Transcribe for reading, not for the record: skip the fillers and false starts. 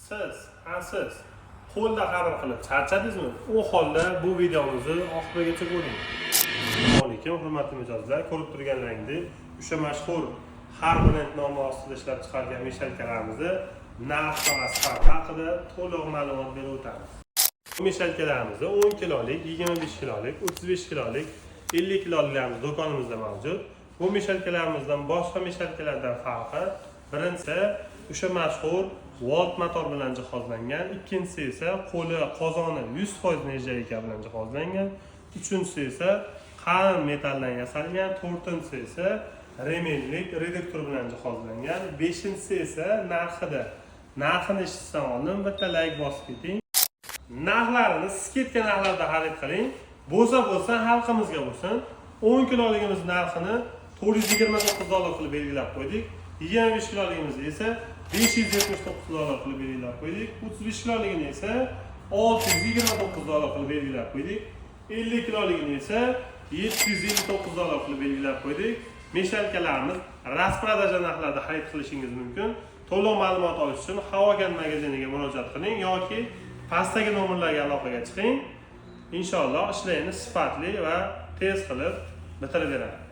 siz qo'lda qabul qilib charchadingizmi? U holda bu videomizni oxirigacha ko'ring. Assalomu alaykum, hurmatli mijozlar. Ko'rib turganlaringdek, o'sha mashhur har brend nomi ostida ishlab chiqargan meshalkalarimizni narx va sifat haqida to'liq ma'lumot berib o'tamiz. Bu meshalkalarimizni 10 kilolik, 25 kilolik, 35 kilolik, 50 kiloliklarimiz do'konimizda mavjud. Bu meshalkalarimizdan boshqa meshalkalardan farqi, birinchisi o'sha mashhur volt motor bilan jihozlangan, ikkinchisi esa qo'li qozoni 100% nejavika bilan jihozlangan, uchinchisi esa qalin metalldan yasalgan, to'rtinchisi esa remenlik reduktor bilan jihozlangan, beshinchisi esa narxini eshitishdan oldin bitta layk bosib keting. Narxlarini skitka narxlarda xarid qiling. Bo'lsa xalqimizga bo'lsin. 10 kiloligimiz narxini $429 qilib belgilab qo'ydik. 25 kiloligimizni esa $579 qilib belgilab qo'ydik. 35 kiloligini esa $629 qilib belgilab qo'ydik. 50 kiloligini esa $759 qilib belgilab qo'ydik. Meshalkalarimiz rasprodaja narxlarda xarid qilishingiz mumkin. To'liq ma'lumot olish uchun Havogan magaziniga murojaat qiling yoki pastdagi nomerlarga aloqaga chiqing. Inshaalloh ishlarni sifatli va tez qilib bitirib beramiz.